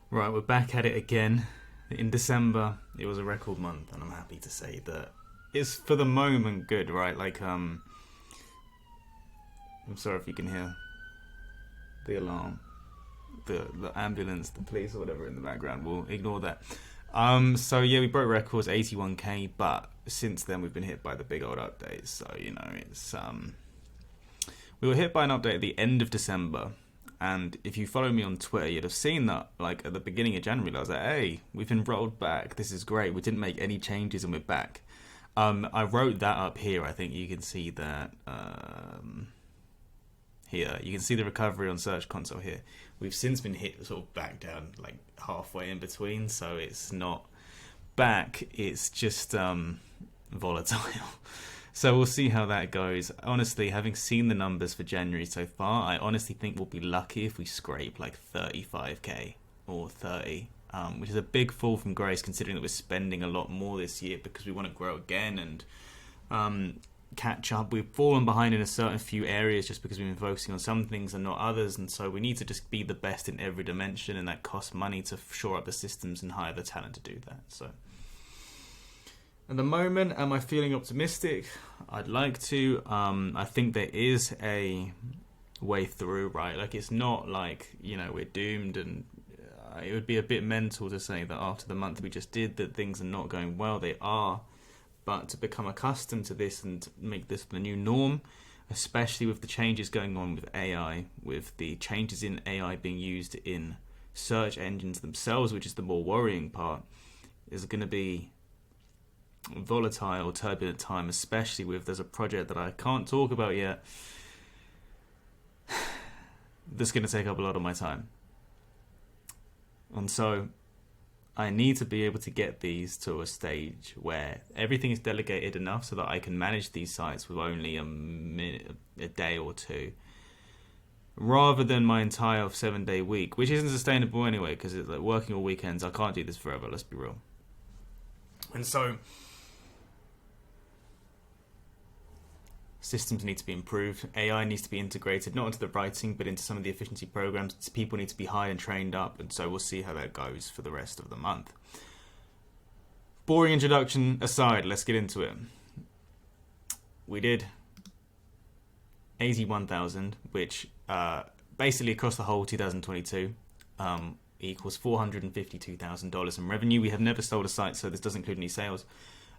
Right, we're back at it again. In December, it was a record month, and I'm happy to say that it's for the moment good, right? I'm sorry if you can hear the alarm, the ambulance, the police, or whatever in the background. We'll ignore that. So yeah, we broke records, 81k, but since then we've been hit by the big old updates. So it's we were hit by an update at the end of December. And if you follow me on Twitter, you'd have seen that, like, at the beginning of January, I was like, hey, we've been rolled back. This is great. We didn't make any changes and we're back. I wrote that up here. I think you can see that here. You can see the recovery on Search Console here. We've since been hit sort of back down, like, halfway in between. So it's not back. It's just volatile. So we'll see how that goes. Honestly, having seen the numbers for January so far, I honestly think we'll be lucky if we scrape like 35k or 30, which is a big fall from grace considering that we're spending a lot more this year because we want to grow again and catch up. We've fallen behind in a certain few areas just because we've been focusing on some things and not others, and so we need to just be the best in every dimension, and that costs money to shore up the systems and hire the talent to do that. So at the moment, am I feeling optimistic? I'd like to. I think there is a way through, right? Like, it's not like, we're doomed, and it would be a bit mental to say that after the month we just did that things are not going well. They are. But to become accustomed to this and make this the new norm, especially with the changes going on with AI, with the changes in AI being used in search engines themselves, which is the more worrying part, is going to be volatile, turbulent time, especially with there's a project that I can't talk about yet that's going to take up a lot of my time. And so I need to be able to get these to a stage where everything is delegated enough so that I can manage these sites with only a day or two, rather than my entire 7-day week, which isn't sustainable anyway, because it's like working all weekends. I can't do this forever, let's be real. And so systems need to be improved. AI needs to be integrated, not into the writing, but into some of the efficiency programs. People need to be hired and trained up, and so we'll see how that goes for the rest of the month. Boring introduction aside, let's get into it. We did 81,000, which basically across the whole 2022 equals $452,000 in revenue. We have never sold a site, so this doesn't include any sales.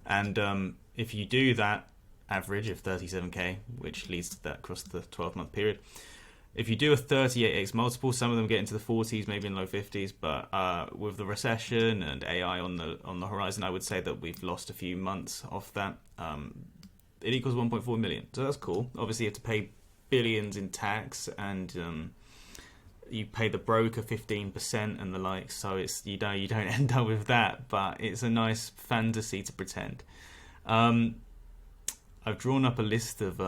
And if you do that average of 37k, which leads to that across the 12-month period, if you do a 38x multiple, some of them get into the 40s, maybe in low 50s, but with the recession and AI on the horizon, I would say that we've lost a few months off that. It equals 1.4 million, so that's cool. Obviously you have to pay billions in tax, and you pay the broker 15% and the like, so it's you don't end up with that, but it's a nice fantasy to pretend. I've drawn up a list of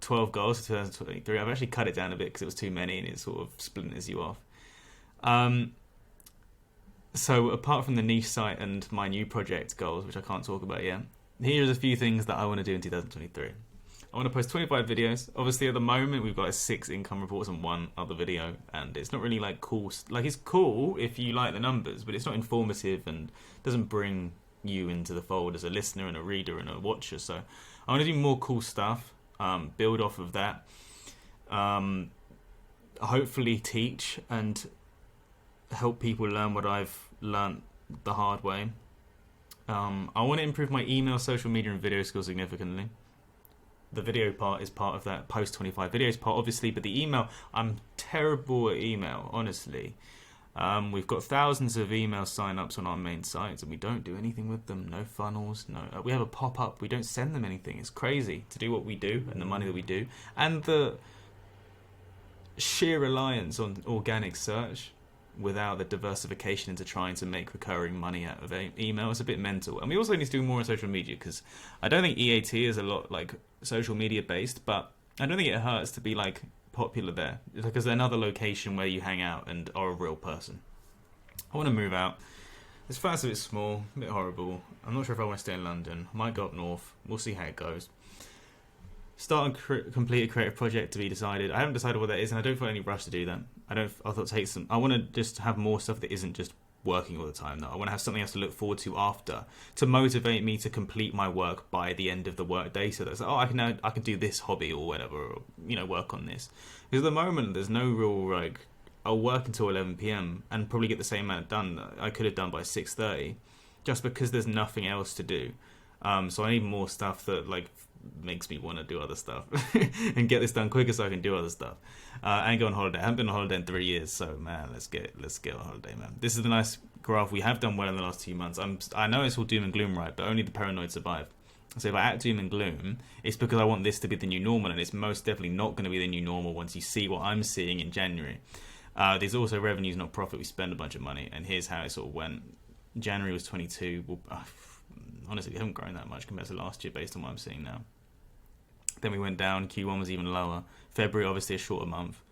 12 goals for 2023. I've actually cut it down a bit because it was too many and it sort of splinters you off. So apart from the niche site and my new project goals, which I can't talk about yet, here's a few things that I want to do in 2023. I want to post 25 videos. Obviously, at the moment, we've got 6 income reports and 1 other video, and it's not really like cool. Like, it's cool if you like the numbers, but it's not informative and doesn't bring you into the fold as a listener and a reader and a watcher. So I want to do more cool stuff, build off of that, hopefully teach and help people learn what I've learned the hard way. I want to improve my email, social media and video skills significantly. The video part is part of that post 25 videos part, obviously, but the email, I'm terrible at email, honestly. We've got thousands of email sign-ups on our main sites, and we don't do anything with them. No funnels, no. We have a pop-up. We don't send them anything. It's crazy to do what we do and the money that we do, and the sheer reliance on organic search without the diversification into trying to make recurring money out of email is a bit mental. And we also need to do more on social media, because I don't think EAT is a lot like social media based, but I don't think it hurts to be like popular there, because they're another location where you hang out and are a real person. I want to move out. This flat's a bit small, a bit horrible. I'm not sure if I want to stay in London. I might go up north. We'll see how it goes. Start and complete a creative project to be decided. I haven't decided what that is, and I don't feel any rush to do that. I thought it takes some. I want to just have more stuff that isn't just working all the time. Though I want to have something else to look forward to after, to motivate me to complete my work by the end of the work day. So that's like, oh, I can do this hobby or whatever, or work on this. Because at the moment, there's no real like. I'll work until 11 p.m. and probably get the same amount done that I could have done by 6:30, just because there's nothing else to do. So I need more stuff that like makes me want to do other stuff and get this done quicker so I can do other stuff and go on holiday. I haven't been on holiday in 3 years, so man, let's get on holiday, man. This is the nice graph. We have done well in the last 2 months. I know it's all doom and gloom, right? But only the paranoid survive. So if I act doom and gloom, it's because I want this to be the new normal, and it's most definitely not going to be the new normal once you see what I'm seeing in January. There's also revenues, not profit. We spend a bunch of money, and here's how it sort of went. January was 22. Well, honestly, we haven't grown that much compared to last year based on what I'm seeing now. Then we went down. Q1 was even lower. February, obviously, a shorter month.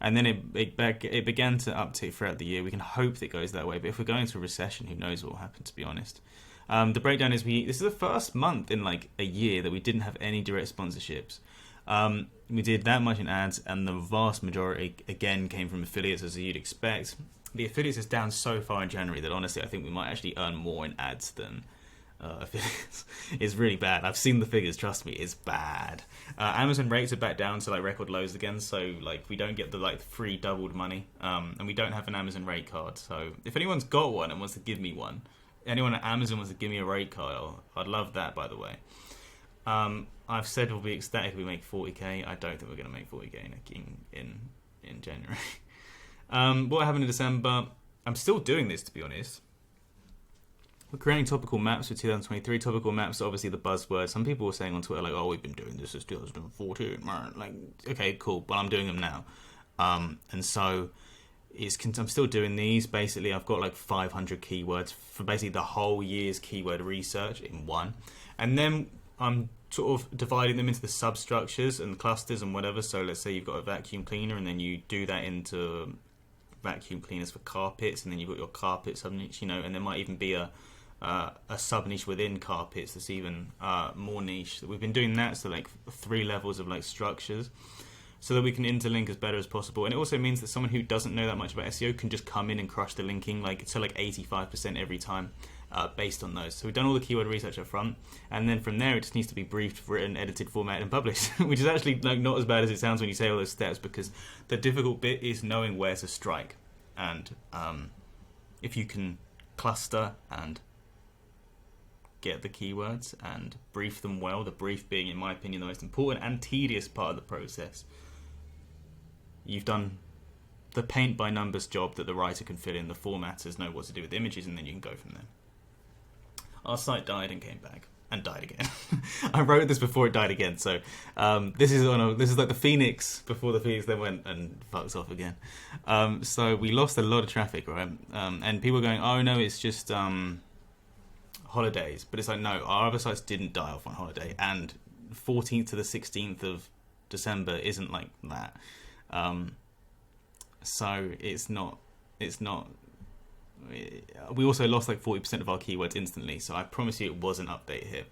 And then it began to uptick throughout the year. We can hope that it goes that way. But if we're going into a recession, who knows what will happen, to be honest. The breakdown is this is the first month in like a year that we didn't have any direct sponsorships. We did that much in ads, and the vast majority, again, came from affiliates, as you'd expect. The affiliates is down so far in January that honestly, I think we might actually earn more in ads than affiliates. It's really bad. I've seen the figures, trust me, it's bad. Amazon rates are back down to like record lows again, so like we don't get the like free doubled money, and we don't have an Amazon rate card. So if anyone's got one and wants to give me one, anyone at Amazon wants to give me a rate card, I'd love that, by the way. I've said we'll be ecstatic if we make 40k. I don't think we're going to make 40k in January. What happened in December? I'm still doing this, to be honest. We're creating topical maps for 2023. Topical maps are obviously the buzzword. Some people were saying on Twitter, like, oh, we've been doing this since 2014. Like, okay, cool, but I'm doing them now. And so I'm still doing these. Basically, I've got like 500 keywords for basically the whole year's keyword research in one. And then I'm sort of dividing them into the substructures and clusters and whatever. So let's say you've got a vacuum cleaner, and then you do that into vacuum cleaners for carpets, and then you've got your carpet sub niche, and there might even be a sub niche within carpets that's even more niche. We've been doing that, so like 3 levels of like structures, so that we can interlink as better as possible. And it also means that someone who doesn't know that much about SEO can just come in and crush the linking like 85% every time. Based on those. So we've done all the keyword research up front, and then from there it just needs to be briefed, written, edited, formatted, and published, which is actually like not as bad as it sounds when you say all those steps, because the difficult bit is knowing where to strike. And if you can cluster and get the keywords and brief them well, the brief being, in my opinion, the most important and tedious part of the process, you've done the paint by numbers job that the writer can fill in, the formatters know what to do with images, and then you can go from there. Our site died and came back and died again. I wrote this before it died again, so this is like the Phoenix before the Phoenix then went and fucks off again. So we lost a lot of traffic, right? And people are going, oh no, it's just holidays. But it's like, no, our other sites didn't die off on holiday, and 14th to the 16th of December isn't like that. So it's not. We also lost like 40% of our keywords instantly, so I promise you it was an update here.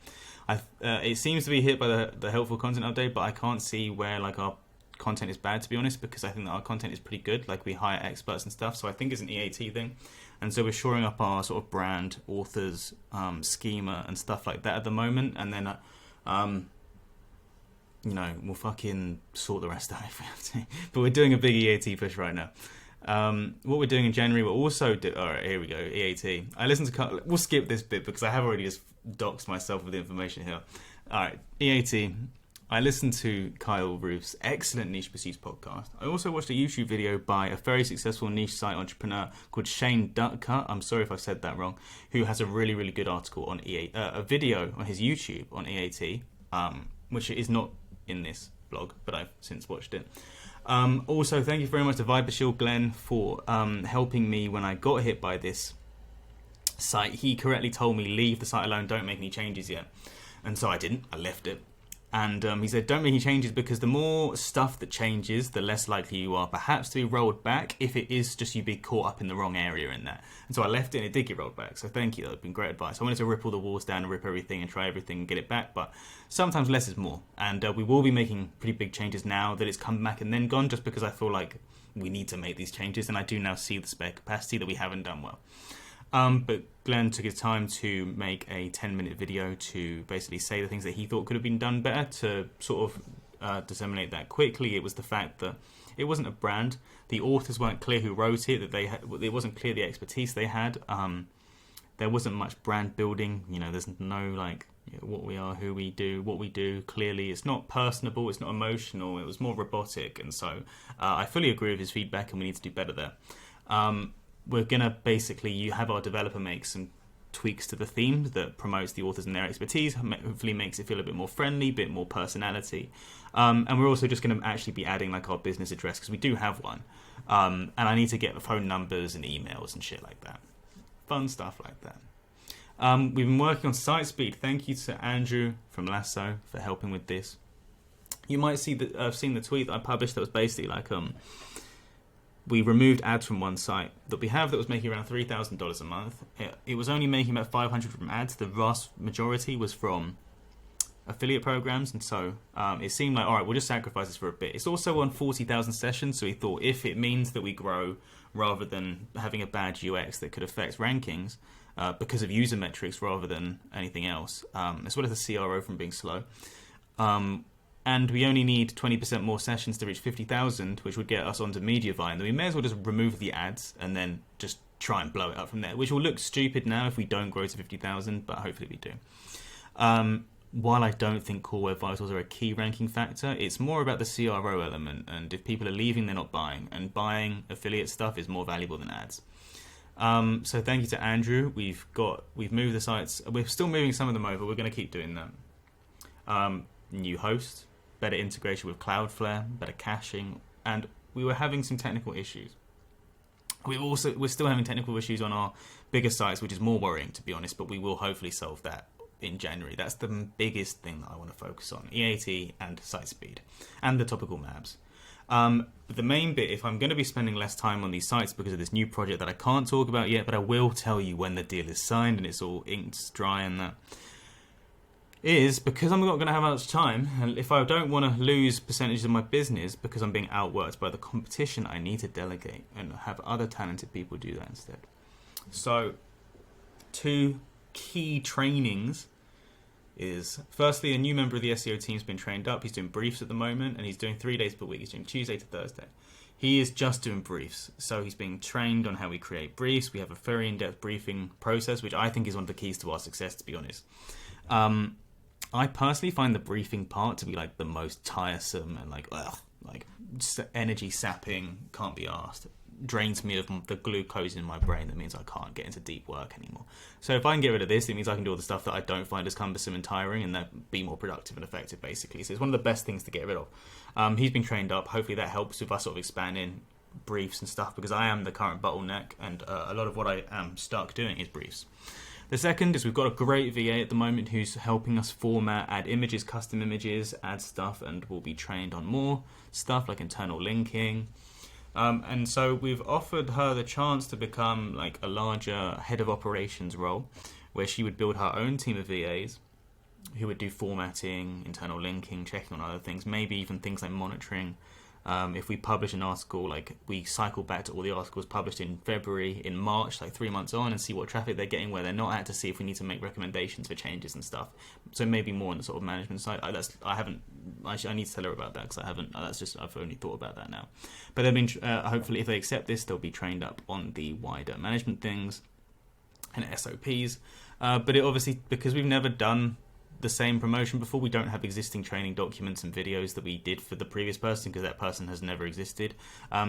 It seems to be hit by the helpful content update, but I can't see where like our content is bad, to be honest, because I think that our content is pretty good. Like we hire experts and stuff, so I think it's an EAT thing, and so we're shoring up our sort of brand, authors, schema, and stuff like that at the moment, and then we'll fucking sort the rest out if we have to. But we're doing a big EAT push right now. What we're doing in January, we're also alright, here we go, EAT. I listened to we'll skip this bit because I have already just doxed myself with the information here. Alright, EAT. I listened to Kyle Roof's excellent Niche Pursuits podcast. I also watched a YouTube video by a very successful niche site entrepreneur called Shane Duttcutt, I'm sorry if I've said that wrong, who has a really, really good article on a video on his YouTube on EAT, which is not in this blog, but I've since watched it. Also, thank you very much to Vibershield Glenn for helping me when I got hit by this site. He correctly told me, leave the site alone, don't make any changes yet. And so I didn't, I left it. And he said, don't make any changes because the more stuff that changes, the less likely you are perhaps to be rolled back if it is just you being caught up in the wrong area in that. And so I left it and it did get rolled back. So thank you. That would have been great advice. I wanted to rip all the walls down and rip everything and try everything and get it back. But sometimes less is more. And we will be making pretty big changes now that it's come back and then gone, just because I feel like we need to make these changes. And I do now see the spare capacity that we haven't done well. But Glenn took his time to make a 10-minute video to basically say the things that he thought could have been done better to sort of disseminate that quickly. It was the fact that it wasn't a brand. The authors weren't clear who wrote it. It wasn't clear the expertise they had. There wasn't much brand building. There's no what we are, who we do, what we do. Clearly, it's not personable. It's not emotional. It was more robotic. And so I fully agree with his feedback, and we need to do better there. We're going to you have our developer make some tweaks to the theme that promotes the authors and their expertise, hopefully makes it feel a bit more friendly, a bit more personality. And we're also just going to actually be adding our business address, because we do have one. And I need to get the phone numbers and emails and shit like that. Fun stuff like that. We've been working on site speed. Thank you to Andrew from Lasso for helping with this. You might see that I've seen the tweet that I published that was basically we removed ads from one site that we have that was making around $3,000 a month. It was only making about 500 from ads. The vast majority was from affiliate programs, and so it seemed like, all right, we'll just sacrifice this for a bit. It's also on 40,000 sessions, so we thought if it means that we grow rather than having a bad UX that could affect rankings because of user metrics rather than anything else, as well as the CRO from being slow, and we only need 20% more sessions to reach 50,000, which would get us onto Mediavine, then we may as well just remove the ads and then just try and blow it up from there, which will look stupid now if we don't grow to 50,000, but hopefully we do. While I don't think Core Web Vitals are a key ranking factor, it's more about the CRO element, and if people are leaving, they're not buying, and buying affiliate stuff is more valuable than ads. So thank you to Andrew. We've moved the sites. We're still moving some of them over. We're going to keep doing that. New host, better integration with Cloudflare, better caching, and we were having some technical issues. We're still having technical issues on our bigger sites, which is more worrying, to be honest, but we will hopefully solve that in January. That's the biggest thing that I want to focus on, EAT and site speed, and the topical maps. But the main bit, if I'm going to be spending less time on these sites because of this new project that I can't talk about yet, but I will tell you when the deal is signed and it's all inked, dry and that, is because I'm not going to have much time, and if I don't want to lose percentages of my business because I'm being outworked by the competition, I need to delegate and have other talented people do that instead. So, 2 key trainings is, firstly, a new member of the SEO team has been trained up. He's doing briefs at the moment, and he's doing 3 days per week. He's doing Tuesday to Thursday. He is just doing briefs, so he's being trained on how we create briefs. We have a very in-depth briefing process, which I think is one of the keys to our success, to be honest. I personally find the briefing part to be the most tiresome and energy sapping, can't be asked. Drains me of the glucose in my brain. That means I can't get into deep work anymore. So if I can get rid of this, it means I can do all the stuff that I don't find as cumbersome and tiring, and that be more productive and effective, basically. So it's one of the best things to get rid of. He's been trained up. Hopefully that helps with us sort of expanding briefs and stuff, because I am the current bottleneck, and a lot of what I am stuck doing is briefs. The second is we've got a great VA at the moment who's helping us format, add images, custom images, add stuff, and will be trained on more stuff like internal linking. And so we've offered her the chance to become a larger head of operations role, where she would build her own team of VAs who would do formatting, internal linking, checking on other things, maybe even things like monitoring. If we publish an article, we cycle back to all the articles published in February, in March, 3 months on, and see what traffic they're getting, where they're not at, to see if we need to make recommendations for changes and stuff. So maybe more on the sort of management side. I need to tell her about that, because I've only thought about that now. But they've been, hopefully, if they accept this, they'll be trained up on the wider management things and SOPs. But it obviously, because we've never done the same promotion before, we don't have existing training documents and videos that we did for the previous person, because that person has never existed.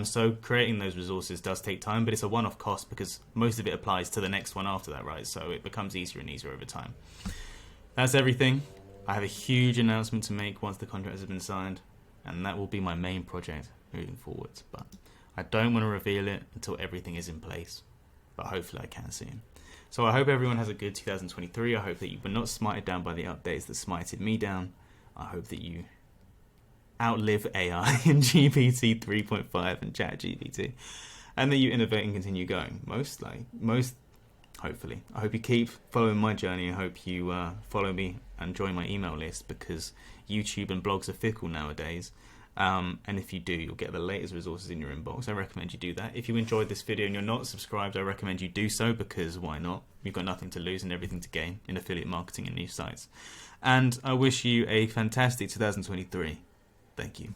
So creating those resources does take time, but it's a one-off cost because most of it applies to the next one after that, right? So it becomes easier and easier over time. That's everything. I have a huge announcement to make once the contract has been signed, and that will be my main project moving forwards. But I don't want to reveal it until everything is in place, but hopefully I can soon. So I hope everyone has a good 2023. I hope that you were not smited down by the updates that smited me down. I hope that you outlive AI and GPT 3.5 and ChatGPT, and that you innovate and continue going. Hopefully. I hope you keep following my journey. I hope you follow me and join my email list, because YouTube and blogs are fickle nowadays. And if you do, you'll get the latest resources in your inbox. I recommend you do that. If you enjoyed this video and you're not subscribed, I recommend you do so, because why not? You've got nothing to lose and everything to gain in affiliate marketing and niche sites. And I wish you a fantastic 2023. Thank you.